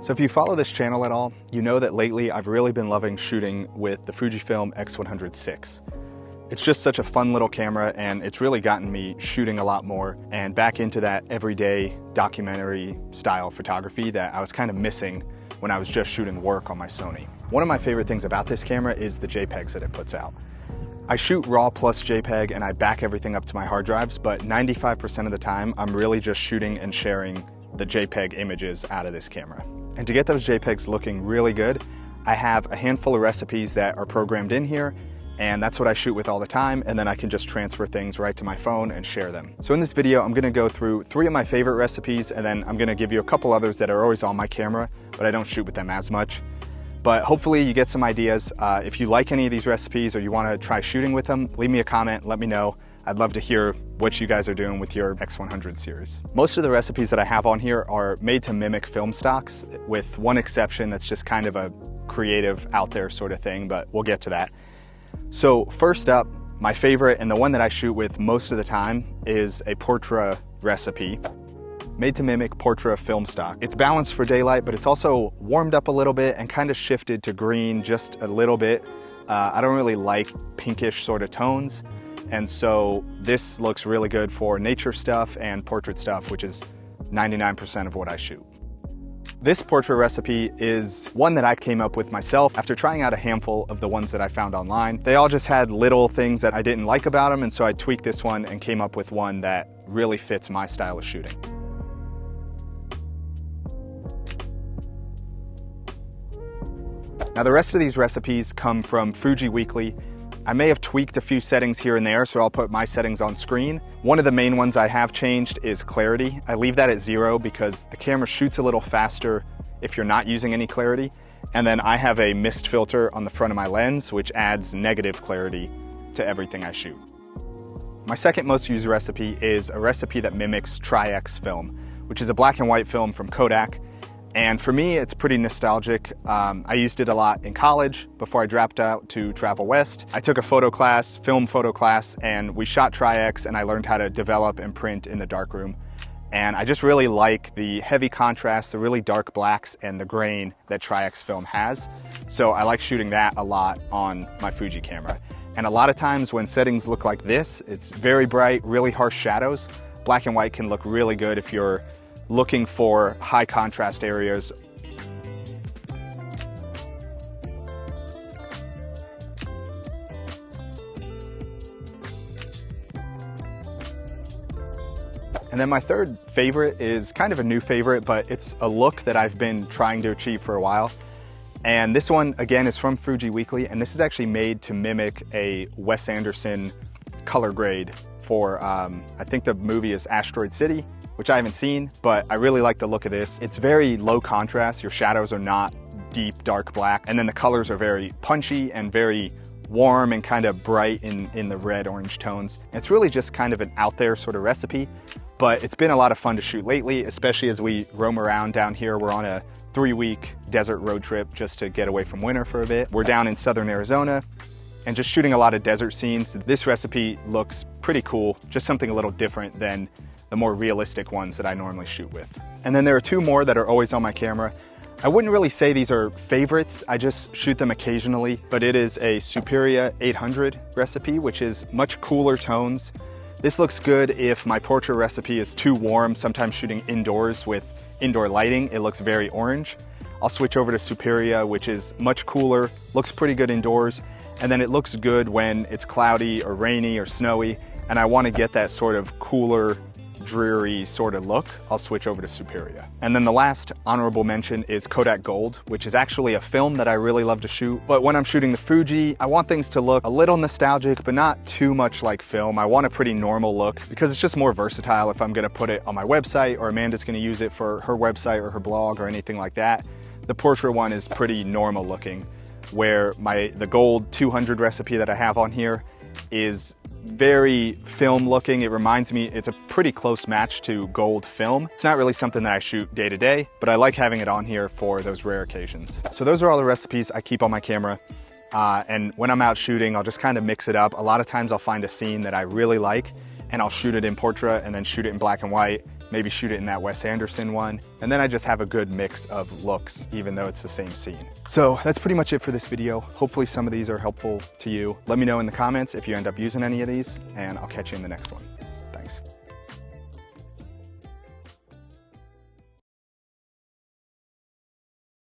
So if you follow this channel at all, you know that lately I've really been loving shooting with the Fujifilm X100VI. It's just such a fun little camera, and it's really gotten me shooting a lot more and back into that everyday documentary style photography that I was kind of missing when I was just shooting work on my Sony. One of my favorite things about this camera is the JPEGs that it puts out. I shoot RAW plus JPEG and I back everything up to my hard drives, but 95% of the time I'm really just shooting and sharing the JPEG images out of this camera. And to get those JPEGs looking really good, I have a handful of recipes that are programmed in here, and that's what I shoot with all the time, and then I can just transfer things right to my phone and share them. So in this video, I'm gonna go through 3 of my favorite recipes, and then I'm gonna give you a couple others that are always on my camera, but I don't shoot with them as much. But hopefully you get some ideas. If you like any of these recipes or you wanna try shooting with them, leave me a comment, let me know. I'd love to hear what you guys are doing with your X100 series. Most of the recipes that I have on here are made to mimic film stocks, with one exception that's just kind of a creative, out there sort of thing, but we'll get to that. So first up, my favorite and the one that I shoot with most of the time is a Portra recipe made to mimic Portra film stock. It's balanced for daylight, but it's also warmed up a little bit and kind of shifted to green just a little bit. I don't really like pinkish sort of tones. And so this looks really good for nature stuff and portrait stuff, which is 99% of what I shoot. This portrait recipe is one that I came up with myself after trying out a handful of the ones that I found online. They all just had little things that I didn't like about them, and so I tweaked this one and came up with one that really fits my style of shooting. Now the rest of these recipes come from Fuji Weekly. I may have tweaked a few settings here and there, so I'll put my settings on screen. One of the main ones I have changed is clarity. I leave that at 0 because the camera shoots a little faster if you're not using any clarity. And then I have a mist filter on the front of my lens, which adds negative clarity to everything I shoot. My second most used recipe is a recipe that mimics Tri-X film, which is a black and white film from Kodak. And for me, it's pretty nostalgic. I used it a lot in college before I dropped out to travel west. I took a photo class, film photo class, and we shot Tri-X, and I learned how to develop and print in the darkroom. And I just really like the heavy contrast, the really dark blacks, and the grain that Tri-X film has. So I like shooting that a lot on my Fuji camera. And a lot of times when settings look like this, it's very bright, really harsh shadows. Black and white can look really good if you're looking for high contrast areas. And then my third favorite is kind of a new favorite, but it's a look that I've been trying to achieve for a while. And this one, again, is from Fuji Weekly, and this is actually made to mimic a Wes Anderson color grade for, I think the movie is Asteroid City, which I haven't seen, but I really like the look of this. It's very low contrast. Your shadows are not deep, dark black. And then the colors are very punchy and very warm and kind of bright in the red, orange tones. It's really just kind of an out there sort of recipe, but it's been a lot of fun to shoot lately, especially as we roam around down here. We're on a 3-week desert road trip just to get away from winter for a bit. We're down in southern Arizona and just shooting a lot of desert scenes. This recipe looks pretty cool, just something a little different than the more realistic ones that I normally shoot with. And then there are 2 more that are always on my camera. I wouldn't really say these are favorites, I just shoot them occasionally, but it is a Superia 800 recipe, which is much cooler tones. This looks good if my portrait recipe is too warm, sometimes shooting indoors with indoor lighting, it looks very orange. I'll switch over to Superia, which is much cooler, looks pretty good indoors, and then it looks good when it's cloudy or rainy or snowy, and I want to get that sort of cooler, dreary sort of look. I'll switch over to Superia. And then the last honorable mention is Kodak Gold, which is actually a film that I really love to shoot. But when I'm shooting the Fuji, I want things to look a little nostalgic, but not too much like film. I want a pretty normal look because it's just more versatile if I'm gonna put it on my website or Amanda's gonna use it for her website or her blog or anything like that. The portrait one is pretty normal looking, where the Gold 200 recipe that I have on here is very film looking. It reminds me, it's a pretty close match to Gold film. It's not really something that I shoot day to day, but I like having it on here for those rare occasions. So those are all the recipes I keep on my camera. And when I'm out shooting, I'll just kind of mix it up. A lot of times I'll find a scene that I really like and I'll shoot it in portrait and then shoot it in black and white maybe shoot it in that Wes Anderson one, and then I just have a good mix of looks even though it's the same scene. So that's pretty much it for this video. Hopefully some of these are helpful to you. Let me know in the comments if you end up using any of these, and I'll catch you in the next one. Thanks.